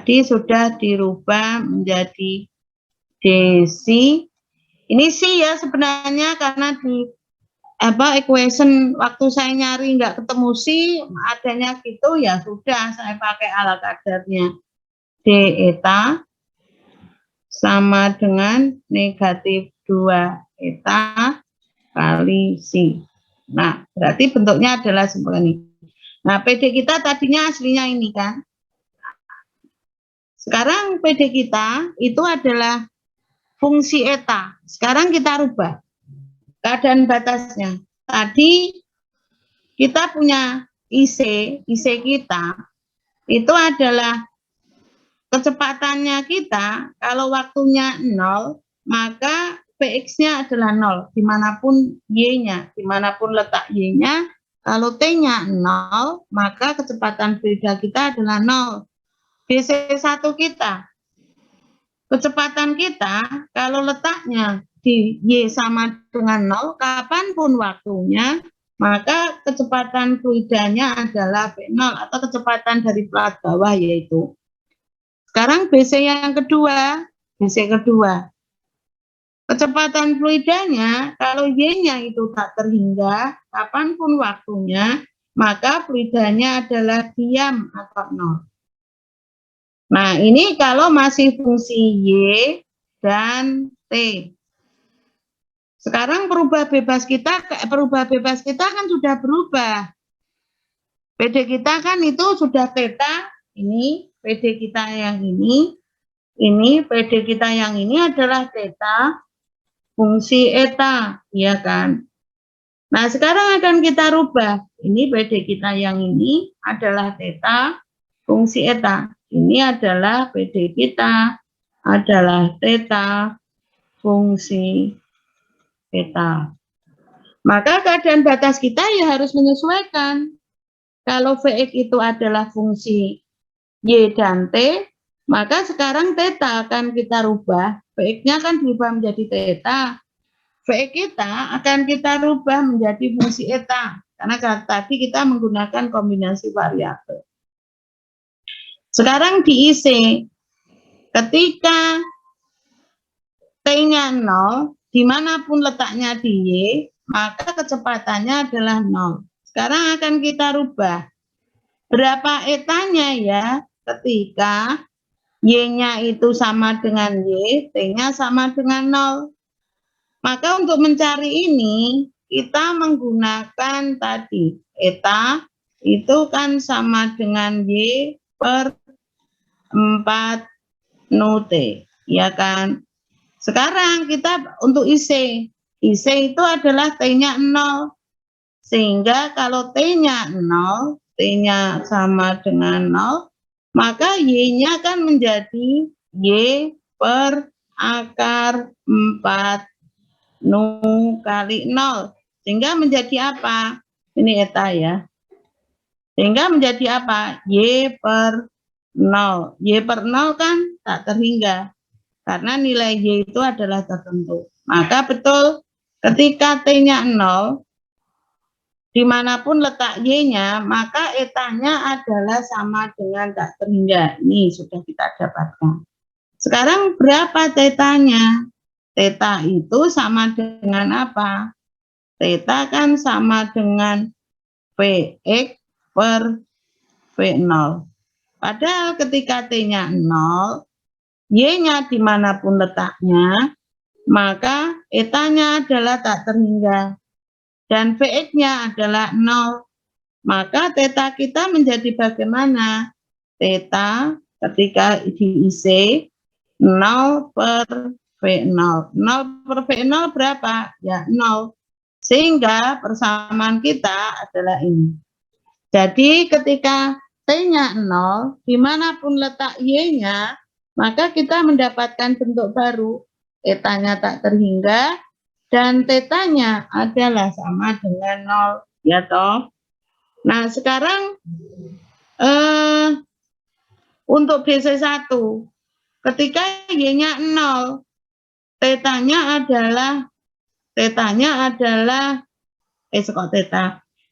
Tadi sudah dirubah menjadi desi. Ini sih ya sebenarnya karena di equation waktu saya nyari nggak ketemu sih adanya gitu ya sudah saya pakai ala kadarnya d eta sama dengan negatif 2 eta kali C. Nah berarti bentuknya adalah seperti ini. Nah PD kita tadinya aslinya ini kan. Sekarang PD kita itu adalah fungsi eta. Sekarang kita rubah keadaan batasnya. Tadi kita punya IC kita itu adalah kecepatannya kita kalau waktunya 0 maka Px-nya adalah 0 dimanapun Y-nya, dimanapun letak Y-nya. Kalau T-nya 0 maka kecepatan fluida kita adalah 0. DC1 kita, kecepatan kita kalau letaknya di Y sama dengan 0, kapanpun waktunya, maka kecepatan fluidanya adalah V0 atau kecepatan dari plat bawah yaitu. Sekarang BC yang kedua, BC kedua. Kecepatan fluidanya kalau Y-nya itu tak terhingga, kapanpun waktunya, maka fluidanya adalah diam atau 0. Nah, ini kalau masih fungsi Y dan T. Sekarang perubah bebas kita kan sudah berubah. PD kita kan itu sudah theta, ini PD kita yang ini PD kita yang ini adalah theta fungsi eta, ya kan? Nah, sekarang akan kita rubah. Ini PD kita yang ini adalah theta fungsi eta. Ini adalah PD kita adalah theta fungsi eta. Maka keadaan batas kita ya harus menyesuaikan. Kalau Vx itu adalah fungsi Y dan T, maka sekarang theta akan kita rubah. Vx-nya kan berubah menjadi theta. Vx kita akan kita rubah menjadi fungsi eta. Karena tadi kita menggunakan kombinasi variabel. Sekarang diisi, ketika T-nya 0, dimanapun letaknya di Y, maka kecepatannya adalah 0. Sekarang akan kita rubah. Berapa etanya ya ketika Y-nya itu sama dengan Y, T-nya sama dengan 0. Maka untuk mencari ini, kita menggunakan tadi, eta itu kan sama dengan Y per 4 nu T, ya kan? Sekarang kita untuk IC itu adalah T-nya 0. Sehingga kalau T-nya 0, T-nya sama dengan 0, maka Y-nya kan menjadi Y per akar 4 nu kali 0. Sehingga menjadi apa? Ini eta ya. Sehingga menjadi apa? Y per 0. Y per 0 kan tak terhingga. Karena nilai Y itu adalah tertentu. Maka betul ketika T-nya 0, dimanapun letak Y-nya, maka etanya adalah sama dengan tak terhingga. Ini sudah kita dapatkan. Sekarang berapa tetanya? Theta itu sama dengan apa? Theta kan sama dengan Vx per V0. Padahal ketika T-nya 0, Y-nya dimanapun letaknya, maka etanya adalah tak terhingga. Dan Vx-nya adalah 0. Maka theta kita menjadi bagaimana? Theta ketika diisi 0 per V0. 0 per V0 berapa? Ya 0. Sehingga persamaan kita adalah ini. Jadi ketika T-nya 0, dimanapun letak Y-nya, maka kita mendapatkan bentuk baru. Etanya tak terhingga, dan tetanya adalah sama dengan 0. Ya toh? Nah sekarang untuk DC1, ketika Y-nya 0, tetanya adalah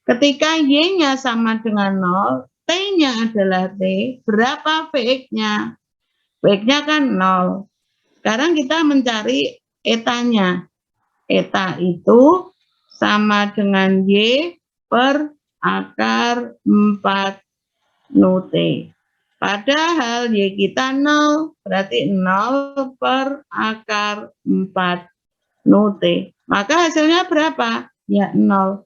ketika Y-nya sama dengan 0, T-nya adalah T, berapa Vx-nya? W-nya kan 0. Sekarang kita mencari etanya. Eta itu sama dengan Y per akar 4 Nu T. Padahal Y kita 0, berarti 0 per akar 4 Nu T. Maka hasilnya berapa? Ya 0.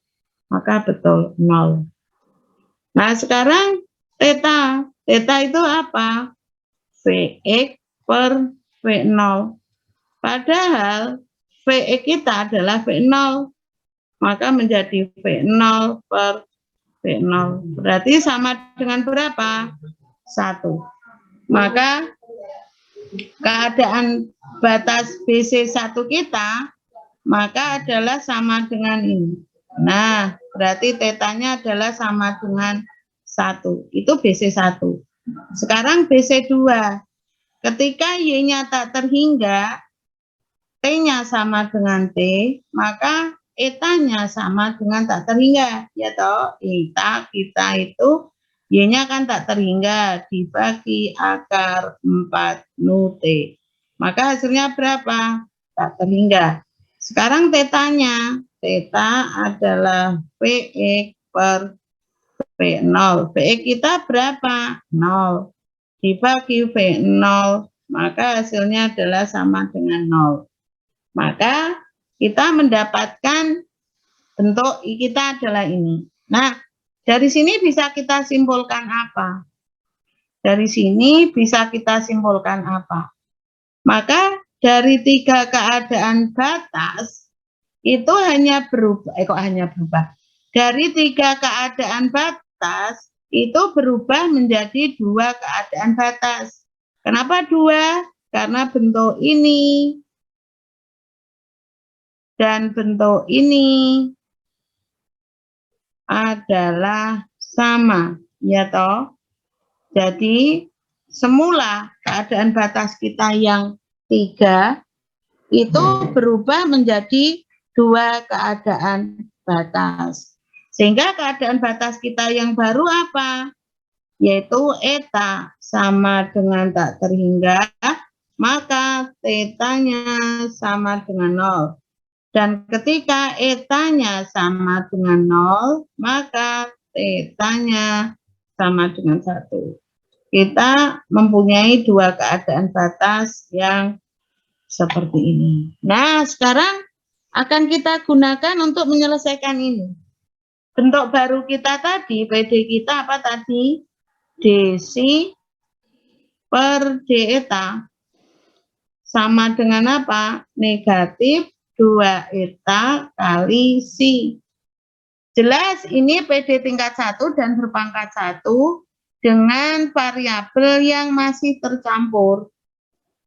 Maka betul 0. Nah sekarang theta. Theta itu apa? Vx per V0. Padahal Vx kita adalah V0. Maka menjadi V0 per V0. Berarti sama dengan berapa? 1. Maka keadaan batas BC1 kita maka adalah sama dengan ini. Nah, berarti tetanya adalah sama dengan 1. Itu BC1. Sekarang BC2. Ketika Y-nya tak terhingga, T-nya sama dengan T, maka etanya sama dengan tak terhingga. Ya toh, eta kita itu Y-nya kan tak terhingga dibagi akar 4 Nu T. Maka hasilnya berapa? Tak terhingga. Sekarang tetanya, teta adalah Vx per V0. Vx kita berapa? 0. Dibagi V0, maka hasilnya adalah sama dengan 0. Maka kita mendapatkan bentuk kita adalah ini. Nah, dari sini bisa kita simpulkan apa? Dari sini bisa kita simpulkan apa? Maka dari 3 keadaan batas itu hanya berubah. Dari 3 keadaan batas itu berubah menjadi 2 keadaan batas. Kenapa 2? Karena bentuk ini dan bentuk ini adalah sama, ya toh. Jadi semula keadaan batas kita yang 3 itu berubah menjadi 2 keadaan batas. Sehingga keadaan batas kita yang baru apa? Yaitu eta sama dengan tak terhingga, maka tetanya sama dengan 0. Dan ketika etanya sama dengan 0, maka tetanya sama dengan 1. Kita mempunyai 2 keadaan batas yang seperti ini. Nah, sekarang akan kita gunakan untuk menyelesaikan ini. Bentuk baru kita tadi, PD kita apa tadi? DC per D eta sama dengan apa? Negatif 2 eta kali C. Jelas ini PD tingkat 1 dan berpangkat 1 dengan variabel yang masih tercampur.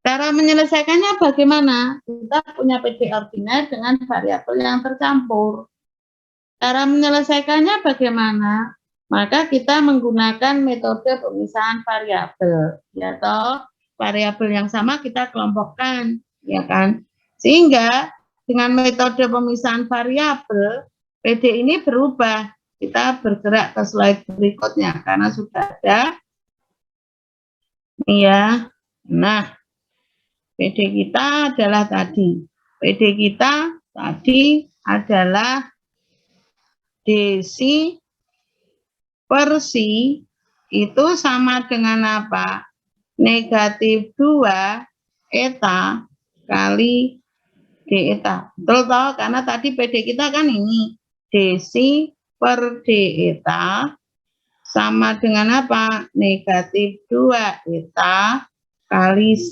Cara menyelesaikannya bagaimana? Kita punya PD ordinat dengan variabel yang tercampur. Cara menyelesaikannya bagaimana? Maka kita menggunakan metode pemisahan variabel. Ya toh, variabel yang sama kita kelompokkan, ya kan? Sehingga dengan metode pemisahan variabel, PD ini berubah. Kita bergerak ke slide berikutnya karena sudah ada. Ini ya. Nah, PD kita adalah tadi. PD kita tadi adalah DC per C itu sama dengan apa? Negatif 2 eta kali D eta. Betul toh? Karena tadi PD kita kan ini. DC per D eta sama dengan apa? Negatif 2 eta kali C.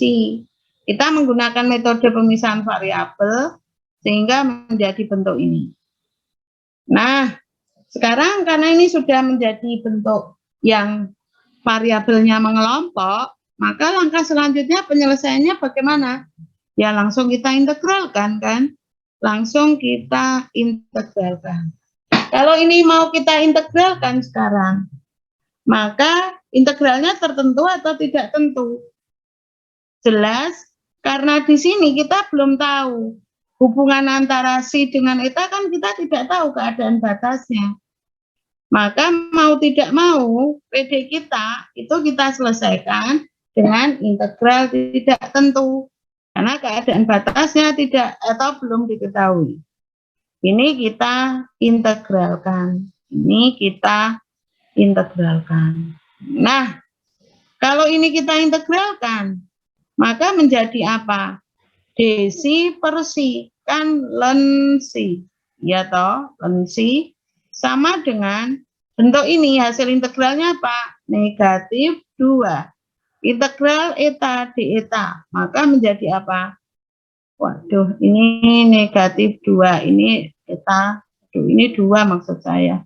Kita menggunakan metode pemisahan variabel sehingga menjadi bentuk ini. Nah, sekarang karena ini sudah menjadi bentuk yang variabelnya mengelompok, maka langkah selanjutnya penyelesaiannya bagaimana? Ya langsung kita integralkan kan? Langsung kita integralkan. Kalau ini mau kita integralkan sekarang, maka integralnya tertentu atau tidak tentu? Jelas, karena di sini kita belum tahu hubungan antara C dengan eta kan kita tidak tahu keadaan batasnya. Maka mau tidak mau PD kita itu kita selesaikan dengan integral tidak tentu. Karena keadaan batasnya tidak atau belum diketahui. Ini kita integralkan. Ini kita integralkan. Nah, kalau ini kita integralkan, maka menjadi apa? Desi per si, kan len si. Ya toh, len si sama dengan bentuk ini, hasil integralnya apa? Negatif 2. Integral eta di eta, maka menjadi apa? Waduh, ini negatif 2, ini eta, ini 2 maksud saya.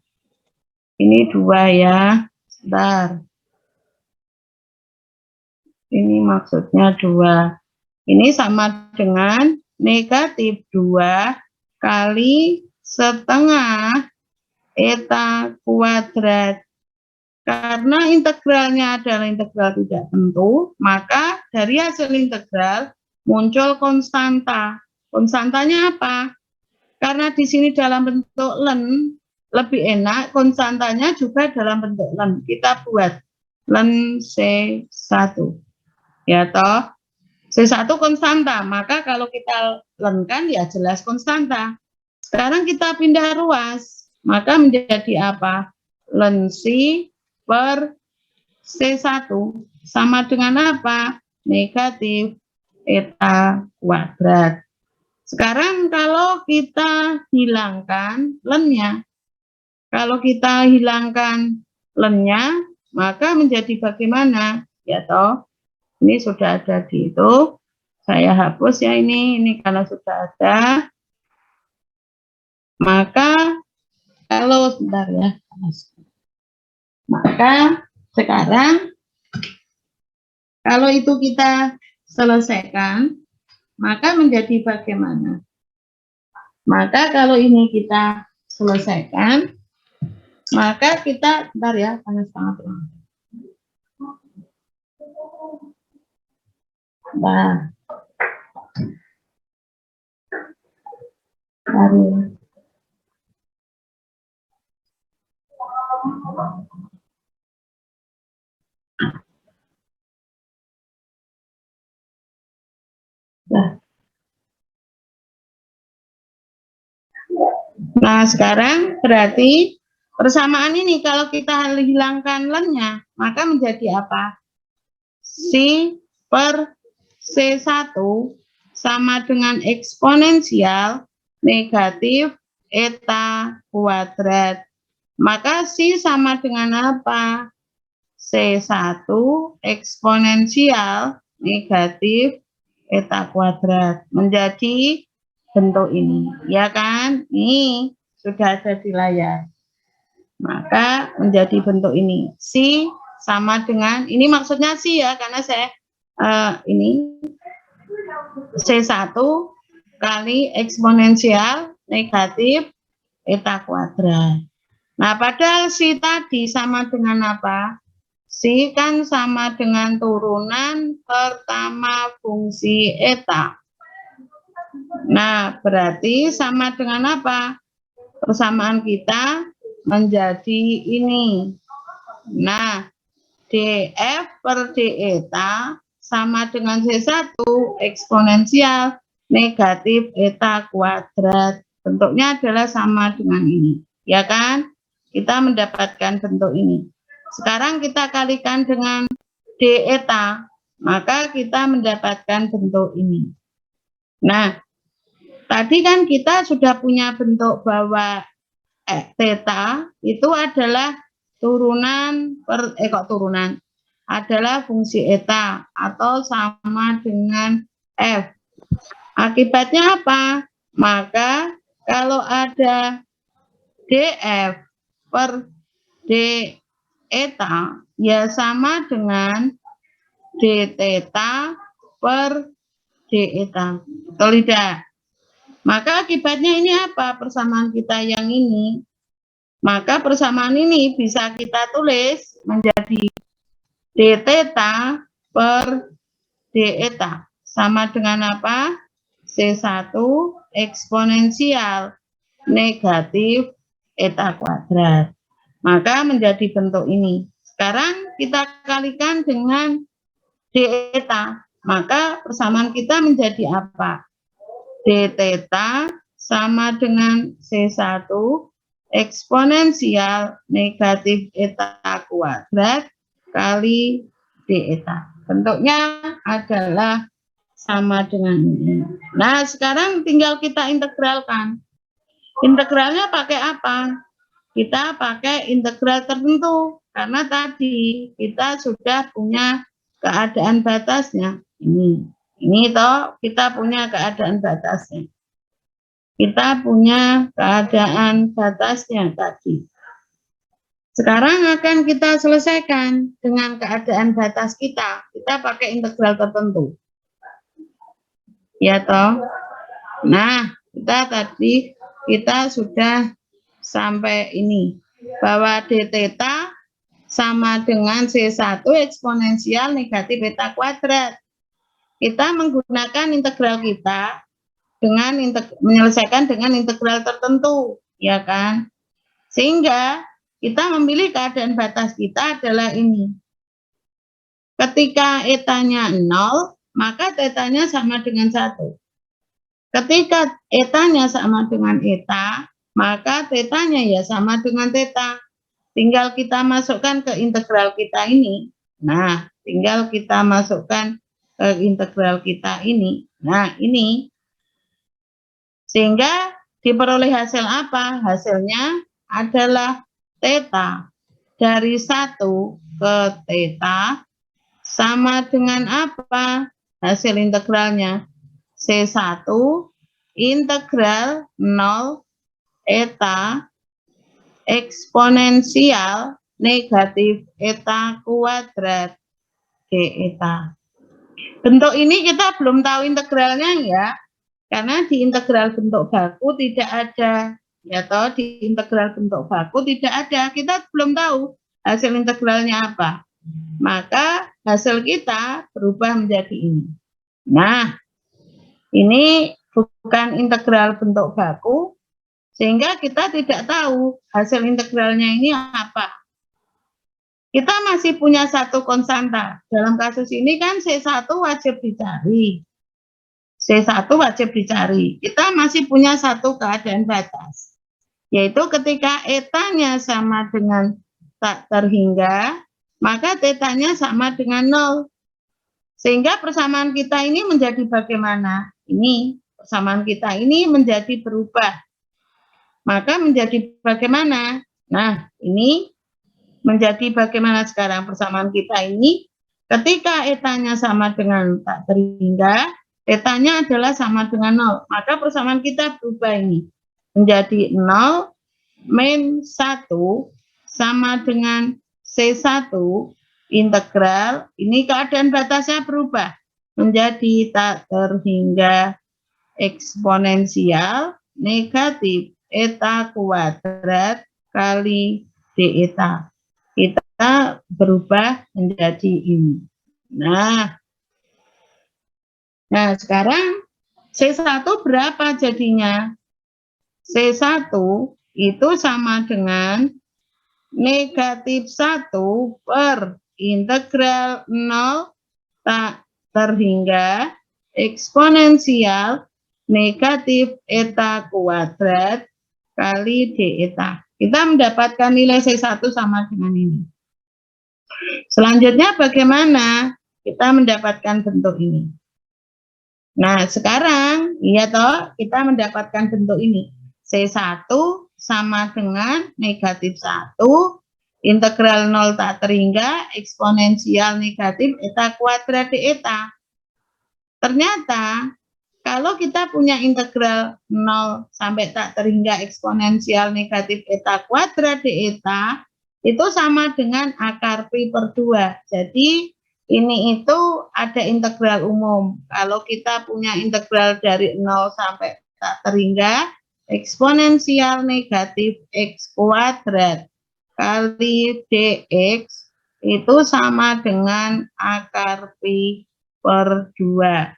Ini 2 ya, sebentar. Ini maksudnya 2. Ini sama dengan negatif 2 kali setengah eta kuadrat. Karena integralnya adalah integral tidak tentu, maka dari hasil integral muncul konstanta. Konstantanya apa? Karena di sini dalam bentuk len, lebih enak, konstantanya juga dalam bentuk len. Kita buat len C1. Ya toh? C1 konstanta, maka kalau kita lenkan ya jelas konstanta. Sekarang kita pindah ruas, maka menjadi apa? Len C per C1 sama dengan apa? Negatif eta kuadrat. Sekarang kalau kita hilangkan lennya, kalau kita hilangkan lennya, maka menjadi bagaimana? Ya toh? Ini sudah ada di itu, saya hapus ya ini kalau sudah ada, maka kalau sebentar ya, maka sekarang kalau itu kita selesaikan, maka menjadi bagaimana? Maka kalau ini kita selesaikan, maka kita, sebentar ya, panas banget. Nah, baru. Nah, sekarang berarti persamaan ini kalau kita hilangkan lennya, maka menjadi apa? C per C1 sama dengan eksponensial negatif eta kuadrat. Maka C sama dengan apa? C1 eksponensial negatif eta kuadrat. Menjadi bentuk ini, ya kan? Ini sudah ada di layar. Maka menjadi bentuk ini. C sama dengan, ini maksudnya C ya, karena saya ini C1 kali eksponensial negatif eta kuadrat. Nah, padahal C tadi sama dengan apa? C kan sama dengan turunan pertama fungsi eta. Nah, berarti sama dengan apa? Persamaan kita menjadi ini. Nah, df per d eta sama dengan C1 eksponensial negatif eta kuadrat. Bentuknya adalah sama dengan ini. Ya kan? Kita mendapatkan bentuk ini. Sekarang kita kalikan dengan d eta, maka kita mendapatkan bentuk ini. Nah, tadi kan kita sudah punya bentuk bahwa theta itu adalah turunan adalah fungsi eta atau sama dengan f. Akibatnya apa? Maka kalau ada df per d eta ya sama dengan d theta per d eta. Betul tidak? Maka akibatnya ini apa? Persamaan kita yang ini. Maka persamaan ini bisa kita tulis menjadi d theta per d eta. Sama dengan apa? C1 eksponensial negatif eta kuadrat. Maka menjadi bentuk ini. Sekarang kita kalikan dengan d eta. Maka persamaan kita menjadi apa? D theta sama dengan C1 eksponensial negatif eta kuadrat kali d eta. Bentuknya adalah sama dengan ini. Nah, sekarang tinggal kita integralkan. Integralnya pakai apa? Kita pakai integral tertentu. Karena tadi kita sudah punya keadaan batasnya. Ini toh kita punya keadaan batasnya. Kita punya keadaan batasnya tadi. Sekarang akan kita selesaikan dengan keadaan batas kita. Kita pakai integral tertentu. Ya toh. Nah, kita sudah sampai ini bahwa d theta sama dengan C1 eksponensial negatif eta kuadrat. Kita menggunakan integral kita dengan menyelesaikan dengan integral tertentu, ya kan? Sehingga kita memilih keadaan batas kita adalah ini. Ketika etanya 0, maka tetanya sama dengan 1. Ketika etanya sama dengan eta, maka tetanya ya sama dengan theta. Tinggal kita masukkan ke integral kita ini. Nah, tinggal kita masukkan ke integral kita ini. Nah, ini. Sehingga diperoleh hasil apa? Hasilnya adalah theta. Dari 1 ke theta sama dengan apa? Hasil integralnya. C1 integral 0 eta eksponensial negatif eta kuadrat d eta. Bentuk ini kita belum tahu integralnya ya, karena di integral bentuk baku tidak ada, ya toh, di integral bentuk baku tidak ada, kita belum tahu hasil integralnya apa. Maka hasil kita berubah menjadi ini. Nah, ini bukan integral bentuk baku, sehingga kita tidak tahu hasil integralnya ini apa. Kita masih punya satu konstanta. Dalam kasus ini kan C1 wajib dicari. C1 wajib dicari. Kita masih punya satu keadaan batas. Yaitu ketika etanya sama dengan tak terhingga, maka tetanya sama dengan 0. Sehingga persamaan kita ini menjadi bagaimana? Ini, persamaan kita ini menjadi berubah. Maka menjadi bagaimana? Nah, ini menjadi bagaimana sekarang persamaan kita ini? Ketika etanya sama dengan tak terhingga, tetanya adalah sama dengan 0. Maka persamaan kita berubah ini. Menjadi 0 min 1 sama dengan C1 integral. Ini keadaan batasnya berubah. Menjadi tak terhingga eksponensial negatif eta kuadrat kali d eta. Kita berubah menjadi ini. Nah, sekarang C1 berapa jadinya? C1 itu sama dengan negatif 1 per integral 0 tak terhingga eksponensial negatif eta kuadrat kali d eta. Kita mendapatkan nilai C1 sama dengan ini. Selanjutnya bagaimana kita mendapatkan bentuk ini? Nah, sekarang ya toh kita mendapatkan bentuk ini. C1 sama dengan negatif 1 integral 0 tak terhingga eksponensial negatif eta kuadrat d eta. Ternyata kalau kita punya integral 0 sampai tak terhingga eksponensial negatif eta kuadrat d eta, itu sama dengan akar pi per 2. Jadi ini itu ada integral umum. Kalau kita punya integral dari 0 sampai tak terhingga eksponensial negatif x kuadrat kali dx itu sama dengan akar pi per 2.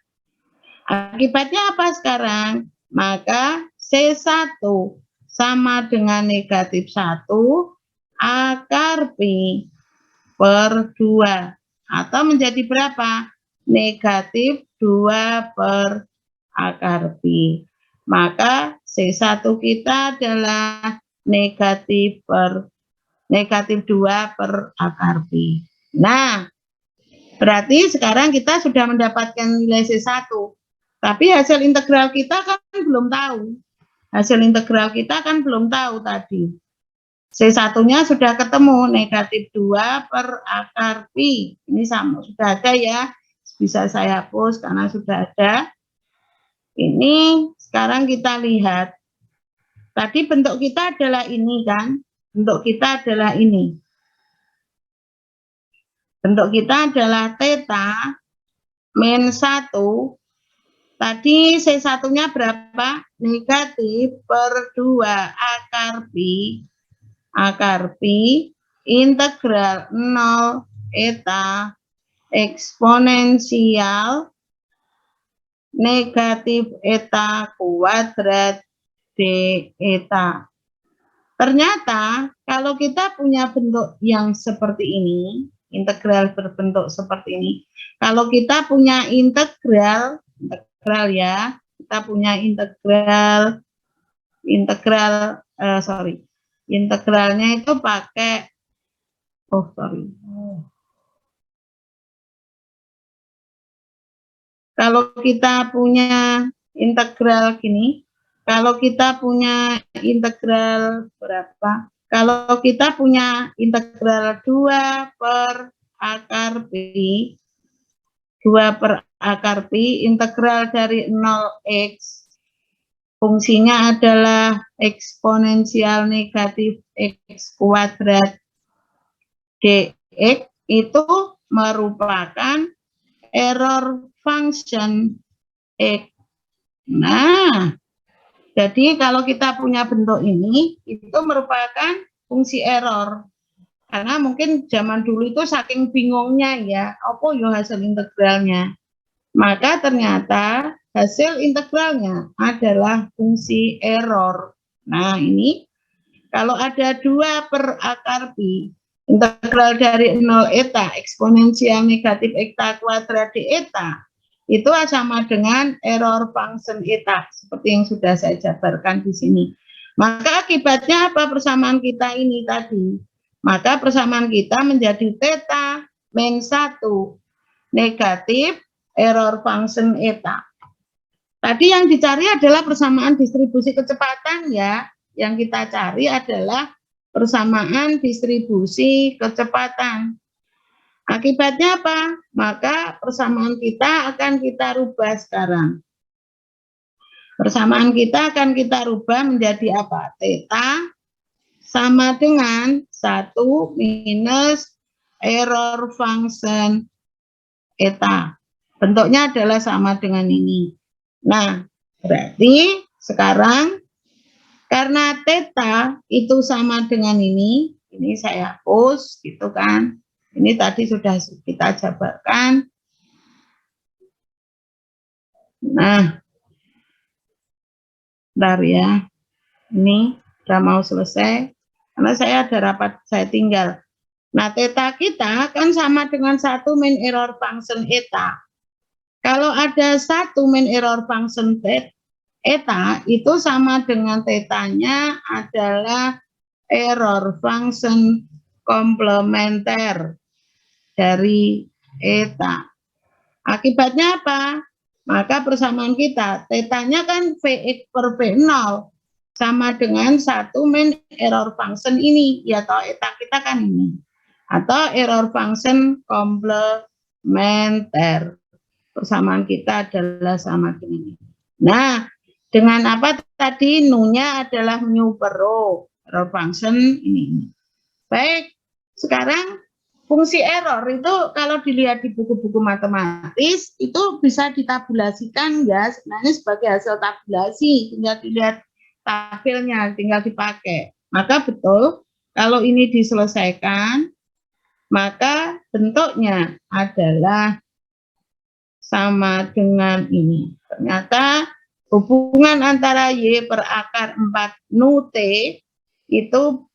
Akibatnya apa sekarang? Maka C1 sama dengan negatif 1 akar pi per 2. atau menjadi berapa? Negatif 2 per akar pi. Maka C1 kita adalah negatif 2 per akar pi. Nah, berarti sekarang kita sudah mendapatkan nilai C1. Tapi hasil integral kita kan belum tahu. Hasil integral kita kan belum tahu tadi. C1-nya sudah ketemu, negatif 2 per akar pi. Ini sama, sudah ada ya. Bisa saya hapus karena sudah ada. Ini sekarang kita lihat. Tadi bentuk kita adalah ini kan. Bentuk kita adalah ini. Bentuk kita adalah theta min 1. Tadi C1-nya berapa? Negatif per 2 akar pi integral 0 eta eksponensial negatif eta kuadrat d eta. Ternyata kalau kita punya bentuk yang seperti ini, integral berbentuk seperti ini, kalau kita punya integral ya, kita punya integralnya itu pakai kalau kita punya integral gini, kalau kita punya integral berapa? Kalau kita punya integral 2 per akar pi, 2 per akar pi, integral dari 0x, fungsinya adalah eksponensial negatif x kuadrat dx, itu merupakan error function x. Nah, jadi kalau kita punya bentuk ini, itu merupakan fungsi error. Karena mungkin zaman dulu itu saking bingungnya ya, apa ya hasil integralnya. Maka ternyata hasil integralnya adalah fungsi error. Nah, ini kalau ada 2 per akar pi, integral dari 0 eta eksponensial negatif eta kuadrat d eta, itu sama dengan error function eta, seperti yang sudah saya jabarkan di sini. Maka akibatnya apa persamaan kita ini tadi? Maka persamaan kita menjadi theta min 1 negatif error function eta. Tadi yang dicari adalah persamaan distribusi kecepatan ya. Yang kita cari adalah persamaan distribusi kecepatan. Akibatnya apa? Maka persamaan kita akan kita rubah sekarang. Persamaan kita akan kita rubah menjadi apa? Theta sama dengan 1 minus error function eta. Bentuknya adalah sama dengan ini. Nah, berarti sekarang karena theta itu sama dengan ini saya hapus gitu kan. Ini tadi sudah kita jabarkan. Nah, bentar ya. Ini sudah mau selesai. Karena saya ada rapat, saya tinggal. Nah, theta kita kan sama dengan 1 min error function eta. Kalau ada 1 min error function eta, itu sama dengan tetanya adalah error function komplementer dari eta. Akibatnya apa? Maka persamaan kita, tetanya kan Vx per V0 sama dengan 1 min error function ini, ya atau eta kita kan ini. Atau error function komplementer. Persamaan kita adalah sama dengan ini. Nah, dengan apa tadi? Nu-nya adalah mu per rho. Error function ini. Baik, sekarang fungsi error itu kalau dilihat di buku-buku matematis itu bisa ditabulasikan ya, sebenarnya sebagai hasil tabulasi, tinggal dilihat tabelnya, tinggal dipakai. Maka betul kalau ini diselesaikan, maka bentuknya adalah sama dengan ini. Ternyata hubungan antara Y per akar 4 nu T itu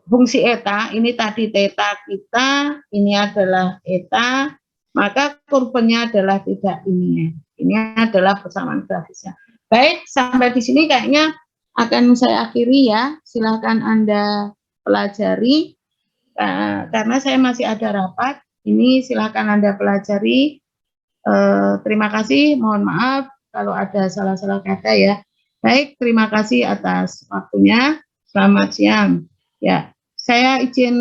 fungsi eta, ini tadi theta kita, ini adalah eta, maka kurvanya adalah tidak ini. Ini adalah persamaan grafisnya. Baik, sampai di sini kayaknya akan saya akhiri ya. Silakan Anda pelajari, karena saya masih ada rapat. Ini silakan Anda pelajari. Terima kasih, mohon maaf kalau ada salah-salah kata ya. Baik, terima kasih atas waktunya. Selamat siang. Ya, saya izin